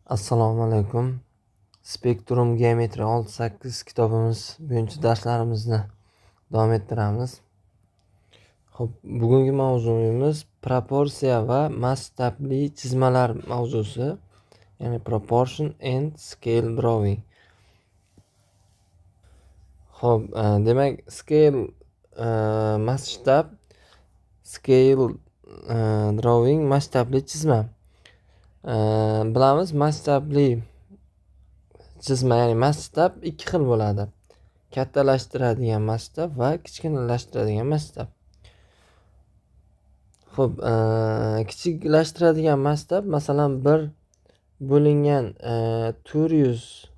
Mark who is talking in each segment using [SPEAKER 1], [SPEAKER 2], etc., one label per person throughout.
[SPEAKER 1] Assalomu alaykum. Spektrum geometri 6-8 kitobimiz bo'yicha darslarimizni davom ettiramiz. Xo'p, bugungi mavzuimiz proporsiya va masshtabli chizmalar mavzusi, ya'ni proportion and scale drawing. Xo'p, demak scale masshtab, scale drawing masshtabli chizma. Bilamiz, masshtabli chizma, ya'ni masshtab ikki xil bo'ladi. Kattalashtiradigan masshtab va kichkinalashtiradigan masshtab. Xo'p, kichiklashtiradigan masshtab, masalan, bir bo'lingan 400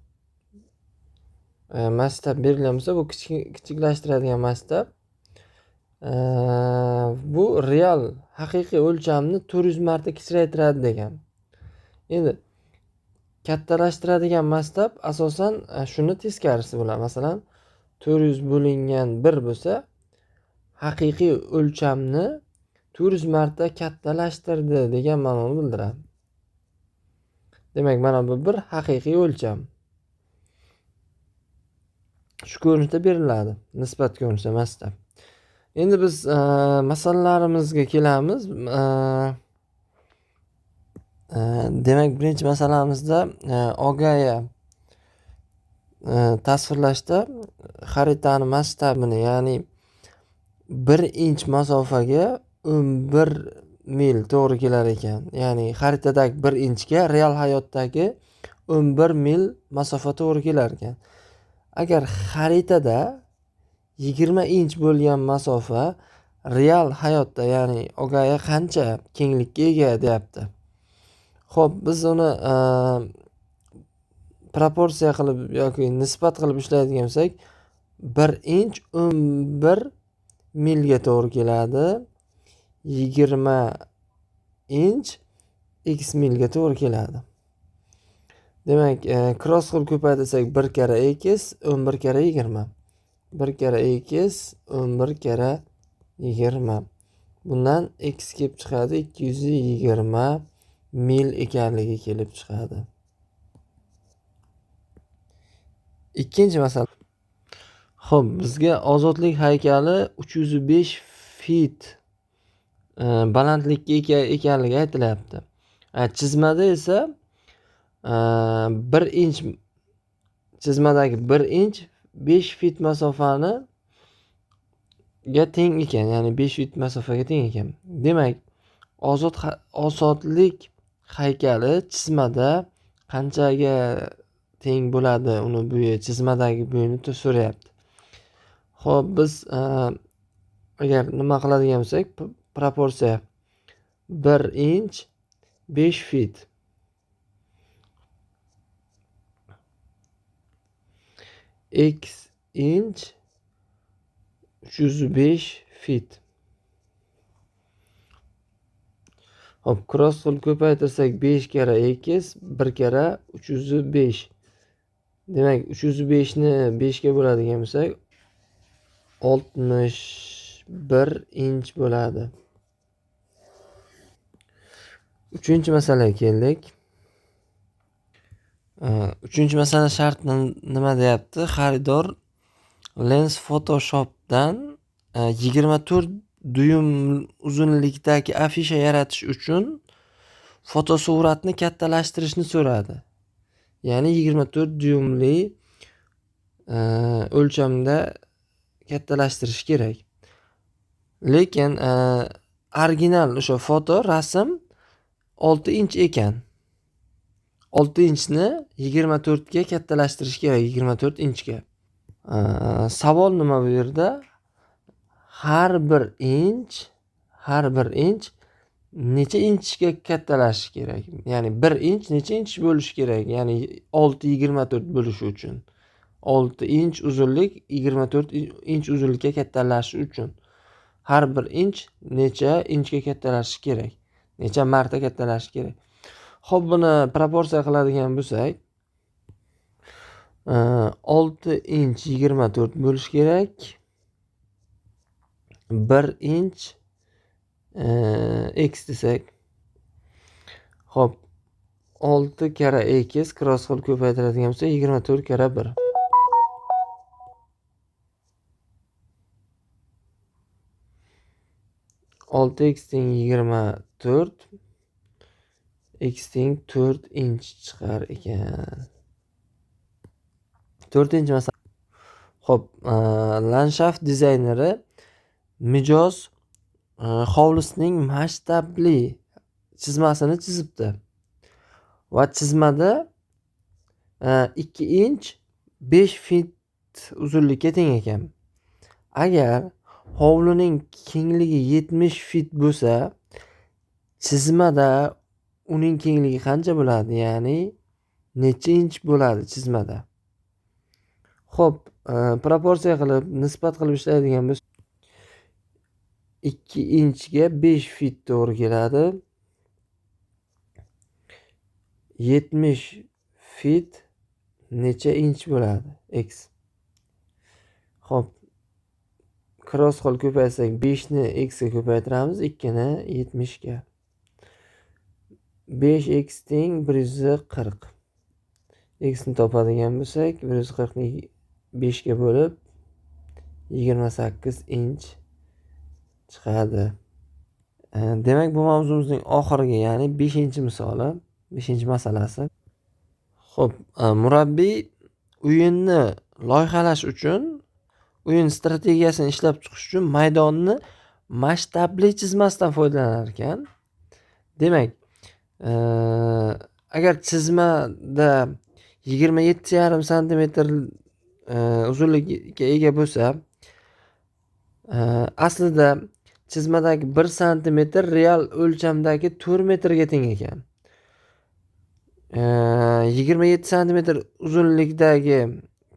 [SPEAKER 1] masshtab berilgan bo'lsa, bu kichiklashtiradigan masshtab. Bu real, haqiqiy o'lchamni 400 marta kichraytiradi degan. Endi kattalashtiradigan masshtab asosan shuni teskarisi bo'ladi. Masalan, 400 bo'lingan 1 bo'lsa, haqiqiy o'lchamni 400 marta kattalashtirdi degan ma'noni bildiradi. Demak, mana bu bir haqiqiy o'lcham. Shu ko'rinishda beriladi, nisbat ko'rinishda masshtab. Endi biz masalalarimizga kelamiz. Demak, birinchi masalamizda ogaya tasvirlashda xaritani masshtabini, ya'ni 1 inch masofaga 11 mil to'g'ri kelar ekan. Ya'ni xaritadagi 1 inchga real hayotdagi 11 mil masofa to'g'ri kelar ekan. Agar xaritada 20 inch bo'lgan masofa real hayotda, ya'ni ogaya qancha kenglikka ega deyapti. Xo'p, biz uni proporsiya qilib yoki nisbat qilib ishlaydigan bo'lsak, 1 inch 11 milga to'g'ri keladi. 20 inch x milga to'g'ri keladi. Demak, cross qilib ko'paytirsak 1 kara x 11 kara 20. 1 kara x 11 kara 20. Bundan x kelib chiqadi 220 mil ekanligi kelib chiqadi. Ikkinchi masala. Xo'p, bizga ozodlik haykali 305 fit balandlikka ekanligi aytilyapti. Chizmada esa 1 inch, chizmadagi 1 inch 5 fit masofani ga teng ekan, ya'ni 5 fit masofaga teng ekan. Demak, ozodlik haykali chizmada qanchaga teng bo'ladi, uni bo'yi, chizmadagi bo'yini so'rayapti. Xo'p, biz agar nima qiladigan bo'lsak, proporsiya 1 inch 5 fit x inch 305 fit. Xo'p, cross qilib ko'paytirsak 5 kara x 1 kara 305. Demak, 305 ni 5 ga bo'ladigan bo'lsak 61 inch bo'ladi. Uchinchi masalaga keldik. Uchinchi masala shartni nima deyapti? Xaridor Lens Photoshopdan 24 duyum uzunlikdagi afisha yaratish uchun fotosuratni kattalashtirishni so'radi. Ya'ni 24 duyumli o'lchamda kattalashtirish kerak. Lekin original o'sha foto rasm 6 inch ekan. 6 inchni 24 ga kattalashtirish kerak, 24 inchga. Savol nima bu yerda? Har bir inch necha inchga kattalashishi kerak? Ya'ni 1 inch necha inch bo'lishi kerak? Ya'ni 6-24 bo'lishi uchun. 6 inch uzunlik 24 inch uzunlikka kattalashishi uchun har bir inch necha inchga kattalashishi kerak? Necha marta kattalashishi kerak? Xo'p, buni proporsiya qiladigan bo'lsak, 6 inch 24 bo'lishi kerak. 1 inch x desak. Xo'p, 6 kara x cross qilib ko'paytiradigan bo'lsa 24 kara 1. 6x teng 24, x teng 4 inch chiqar ekan. 4-chi masala. Xo'p, landshaft dizayneri mijoz hovlisining masshtabli chizmasini chizibdi va chizmada 2 inch 5 fit uzunlikka teng ekan. Agar hovlining kengligi 70 fit bo'lsa, chizmada uning kengligi qancha bo'ladi? Ya'ni necha inch bo'ladi chizmada? Xo'p, proporsiya qilib, nisbat qilib ishlaydigan bo'lsa 2 inchga 5 fit to'g'ri keladi. 70 fit necha inch bo'ladi? X. Xo'p, cross qilib ko'paytsak 5 ni x ga ko'paytiramiz, 2 ni 70 ga. 5x teng 140. X ni topadigan bo'lsak, 140 ni 5 ga bo'lib 28 inch chiqadi. Demak, bu mavzumizning oxirgi, ya'ni 5-misoli, 5-masalasi. Xo'p, murabbiy o'yinni loyihalash uchun, o'yin strategiyasini ishlab chiqish uchun maydonni masshtabli chizmasdan foydalanar ekan. Demak, agar chizmada 27,5 santimetr uzunlikka ega bo'lsa, aslida chizmadagi 1 santimetr real o'lchamdagi 4 metrga teng ekan. 27 santimetr uzunlikdagi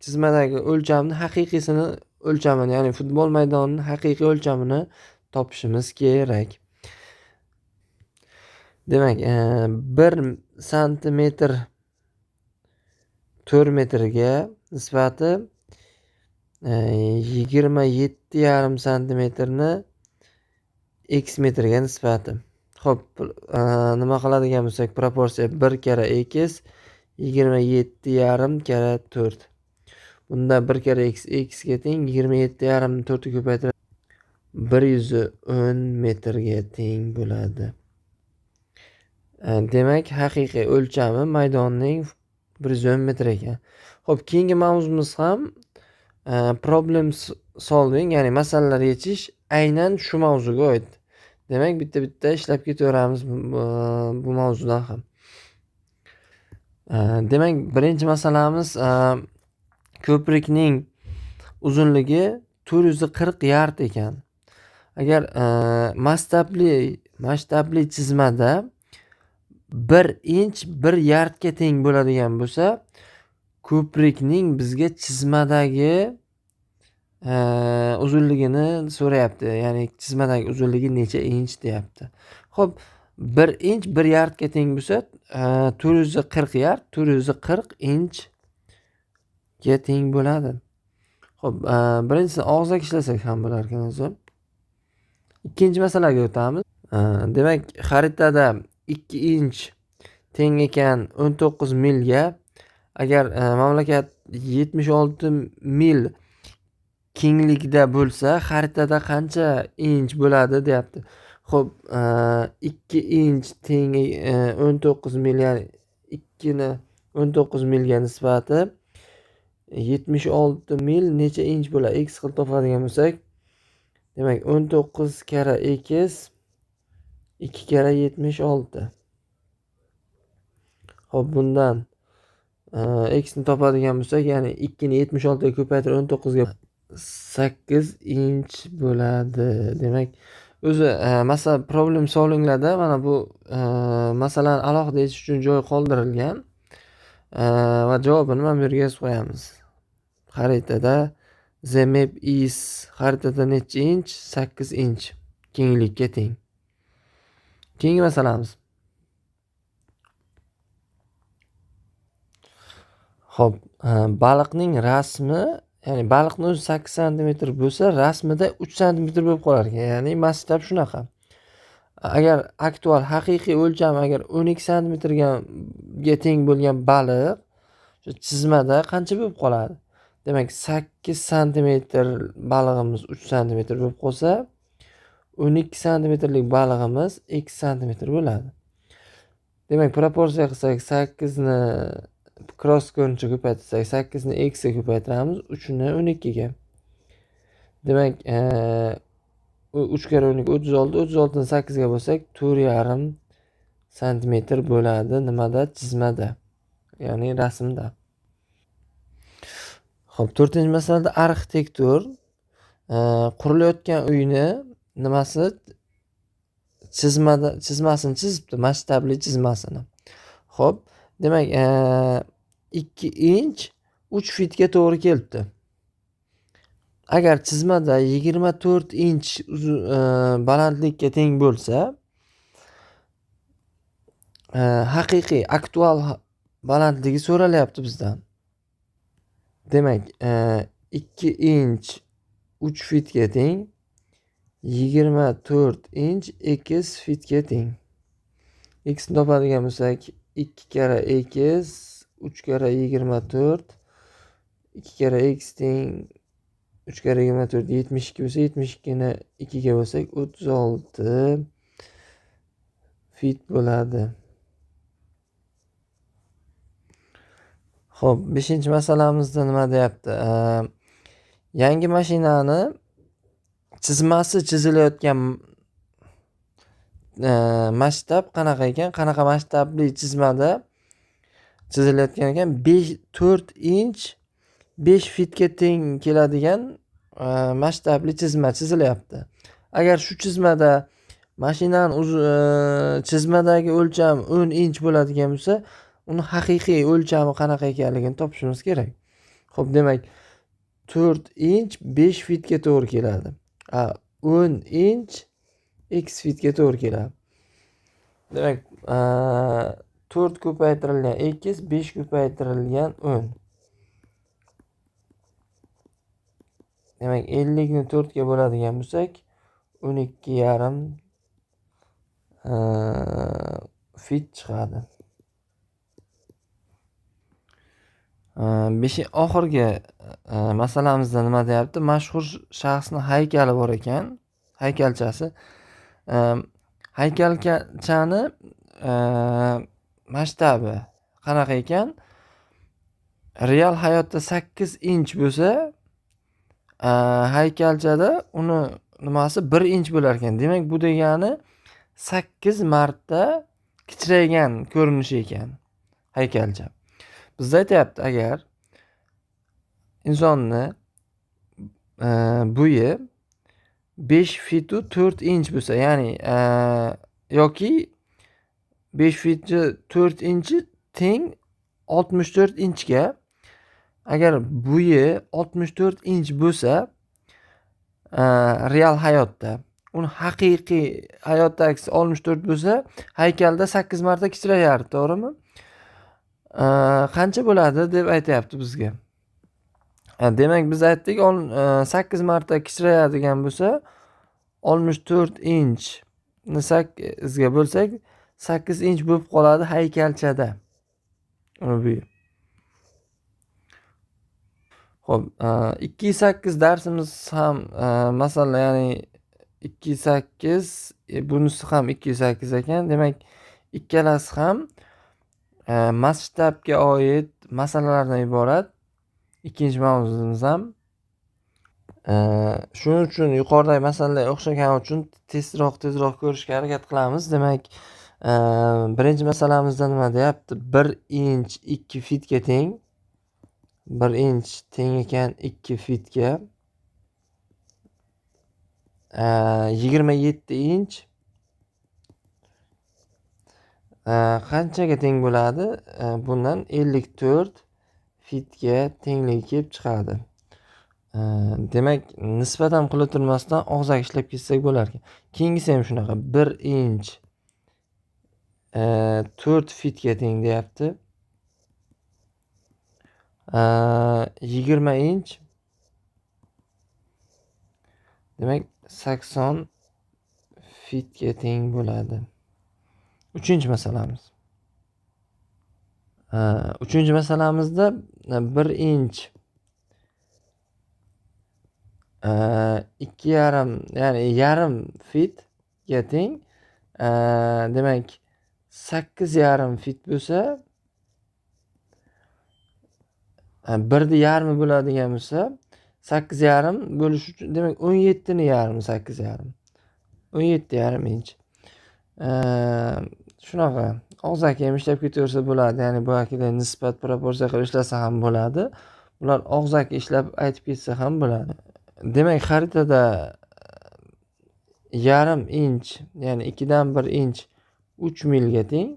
[SPEAKER 1] chizmadagi o'lchamni haqiqiysini o'lchamini, ya'ni futbol maydonining haqiqiy o'lchamini topishimiz kerak. Demak, 1 santimetr 4 metrga nisbati 27,5 santimetrni x metrga nisbati. Xo'p, nima qiladigan bo'lsak, proporsiya 1 kara x 27,5 kara 4. Bunda 1 kara x x ga teng, 27,5 ni 4 ga ko'paytirib 110 metrga teng bo'ladi. Demak, haqiqiy o'lchami maydonning 110 metr ekan. Xo'p, keyingi mavzumiz ham problem solving, ya'ni masalalar yechish aynan shu mavzuga oid. Demak, bitta-bitta ishlab ketaveramiz bu mavzudan ham. Demak, birinchi masalamiz ko'prikning uzunligi 440 yard ekan. Agar masshtabli chizmada 1 inch 1 yardga teng bo'ladigan bo'lsa, ko'prikning bizga chizmadagi uzunligini so'rayapti. Ya'ni chizmadagi uzunligi necha inch deyapti. Xo'p, 1 inch 1 yardga teng bo'lsa, 440 yard 440 inchga teng bo'ladi. Xo'p, birinchisini og'zaki ishlasak ham bo'lar ekan o'zi. Ikkinchi masalaga o'tamiz. Demak, xaritada 2 inch teng ekan 19 milga. Agar mamlakat 76 mil kenglikda bo'lsa, xaritada qancha inch bo'ladi deyapti. Xo'p, 2 inch teng 19 mil, ya'ni 2 ni 19 milga nisbati 76 mil necha inch bo'ladi? X qilib topadigan bo'lsak, demak 19 kara x 2 kara 76. Xo'p, bundan x ni topadigan bo'lsak, ya'ni 2 ni 76 ga ko'paytirib 19 ga 8 inch bo'ladi. Demak, o'zi masala problem solvinglarda mana bu masalani alohida yechish uchun joy qoldirilgan va javobini mana bu yerga yozib qo'yamiz. Xaritada the map is, xaritada necha inch? 8 inch kenglikka teng. Keyingi masalamiz. Xo'p, baliqning rasmi, ya'ni baliqning o'zi 8 santimetr bo'lsa, rasmida 3 santimetr bo'lib qolar ekan. Ya'ni masshtab shunaqa. agar aktual haqiqiy o'lchami agar 12 santimetrga teng bo'lgan baliq shu chizmada qancha bo'lib qoladi? Demak, 8 santimetr balig'imiz 3 santimetr bo'lib qolsa, 12 santimetrlik balig'imiz 2 santimetr bo'ladi. Demak, proporsiya qilsak 8 ni cross ko'rincha ko'paytirsak 8 ni x ga ko'paytiramiz, 3 ni 12 ga. Demak, 3 kara 12 36, 36 ni 8 ga bo'lsak 4,5 santimetr bo'ladi. Nimada? Chizmada. Ya'ni rasmda. Xo'p, 4-masalada arxitektor qurilayotgan uyni nimasi chizmasini chizibdi, masshtabli chizmasini. Xo'p, demak, 2 inch 3 fitga to'g'ri kelibdi. Agar chizmada 24 inch balandlikka teng bo'lsa, haqiqiy aktual balandligi so'ralyapti bizdan. Demak, 2 inch 3 fitga teng, 24 inch x fitga teng. X ni topadigan bo'lsak, 2 kara x 3 kara 24, 2 kara x teng 3 kara 24 72 bo'lsa, 72 ni 2 ga bo'lsak 36 fit bo'ladi. Xo'p, 5-masalamizda nima deyapti? Yangi mashinani chizmasi chizilayotgan masshtab qanaqa ekan? Qanaqa masshtabli chizmada chizilayotgan ekan? 4 inch 5 fitga teng keladigan masshtabli chizma chizilyapti. Agar shu chizmada mashinani chizmadagi o'lcham 10 inch bo'ladigan bo'lsa, uni haqiqiy o'lchami qanaqa ekanligini topishimiz kerak. Xo'p, demak, 4 inch 5 fitga to'g'ri keladi. 10 inch x fitga to'g'ri keladi. Demak, 4 ko'paytirilgan x, 5 ko'paytirilgan 10. Demak, 50 ni 4 ga bo'ladigan bo'lsak, 12,5 fit chiqadi. Oxirgi masalamizda nima deyapti? Mashhur shaxsning haykali bor ekan, haykalchasi. Haykalchani masshtabi qanaqa ekan? Real hayotda 8 inch bo'lsa, haykalchada uni nimasi 1 inch bo'lar ekan. Demak, bu degani 8 marta kichraygan ko'rinishi ekan haykalcha. Bizda aytayapti, agar insonni bo'yi 5 fit 4 inch bo'lsa, ya'ni yoki 5 fit 4 inchi teng 64 inchga, agar bo'yi 64 inch bo'lsa, real hayotda, uni haqiqiy hayotdagisi 64 bo'lsa, haykalda 8 marta kichrayardi, to'g'rimi? Qancha bo'ladi deb aytayapti bizga. Demak, biz aytdik, 8 marta kichrayadigan bo'lsa, 64 inch ni 8 ga bo'lsak, 8 inch bo'lib qoladi haykalchada. Uni bo'yi. Xo'p, 2,8 darsimiz ham masalan, ya'ni 2,8, bunisi ham 2,8 ekan. Demak, ikkalasi ham masshtabga oid masalalardan iborat. Ikkinchi mavzuimiz ham. Shuning uchun yuqoridagi masalalarga o'xshagani uchun tezroq ko'rishga harakat qilamiz. Demak, birinchi masalamizda nima deyapti? 1 inch 2 fitga teng. 1 inch teng ekan 2 fitga. 27 inch qanchaga teng bo'ladi? Bundan 54 fitga tengligi kelib chiqadi. Demak, nisbatan qilib turmasdan og'zaki ishlab ketsak bo'lar ekan. Keyingisi ham shunaqa. 1 inch 4 fitga teng deyapti. 20 inch, demak 80 fitga teng bo'ladi. Uchinchi masalamiz. Uchinchi masalamizda 1 inch 2,5 ya'ni yarim fitga teng. Demak 8,5 fit bo'lsa, 1 yarmi bo'ladigan bo'lsa, 8,5 bo'lish uchun demak 17 ni yarmi 8,5. 17,5 inch. Shunaqa og'zaki ham ishlab ketaversa bo'ladi. Ya'ni bu akida nisbat proporsiya qilib ishlasa ham bo'ladi. Bular og'zaki ishlab aytib ketsa ham bo'ladi. Demak, xaritada yarim inch, ya'ni 2dan 1 inch 3 milga teng.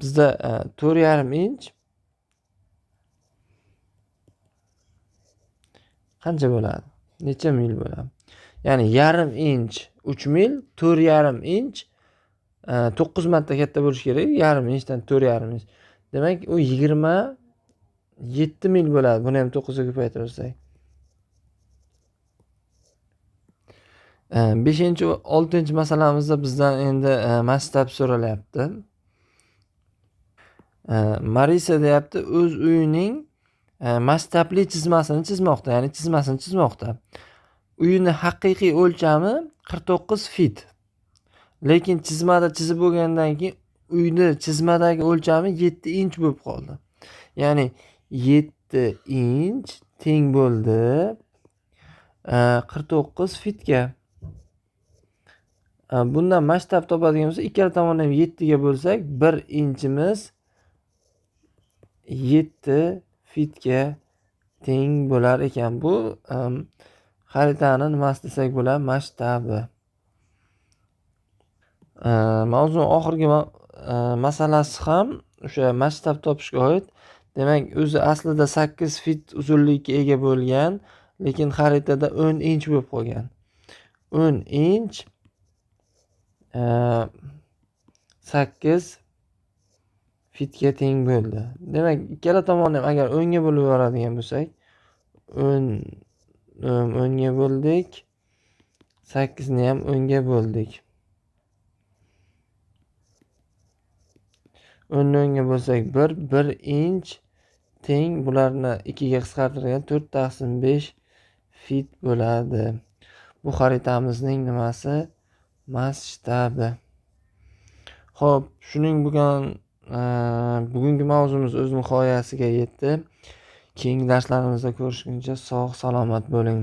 [SPEAKER 1] Bizda 4,5 inch qancha bo'ladi? Necha mil bo'ladi? Ya'ni yarim inch 3 mil, 4,5 inch 9 marta katta bo'lishi kerak. Yarim inchdan 4,5 inch. Demak, u 27 mil bo'ladi. Buni ham 9 ga ko'paytirsak. 5-chi va 6-chi masalamizda bizdan endi masshtab so'ralyapti. Marisa deyapti, o'z uyining masshtabli chizmasini chizmoqda, ya'ni chizmasini chizmoqda. Uyini haqiqiy o'lchami 49 fit. Lekin chizmada chizib bo'lgandan keyin uyni chizmadagi o'lchami 7 inch bo'lib qoldi. Ya'ni 7 inch teng bo'ldi 49 fitga. Bundan masshtab topadigan bo'lsa, ikkala tomonni ham 7 ga bo'lsak, 1 inchimiz 7 fitga teng bo'lar ekan. Bu xaritani nimasi desak bo'ladi? Masshtabi. Mavzuning oxirgi masalasi ham o'sha masshtab topishga oid. Demak, o'zi aslida 8 fit uzunlikka ega bo'lgan, lekin xaritada 10 inch bo'lib qolgan. 10 inch 8 fitga teng bo'ldi. Demak, ikkala tomonni ham agar 10 ga bo'lib yuboradigan bo'lsak, 10 ga bo'ldik, 8 ni ham 10 ga bo'ldik. 10 ni 10 ga bo'lsak 1 inch teng, bularni 2 ga qisqartirgan 4/5 fit bo'ladi. Bu xaritamizning nimasi? Masshtabi. Xo'p, shuning bugungi mavzumiz o'z nihoyasiga yetdi. Keyingi darslarimizda ko'rishguncha sog', salomat bo'ling.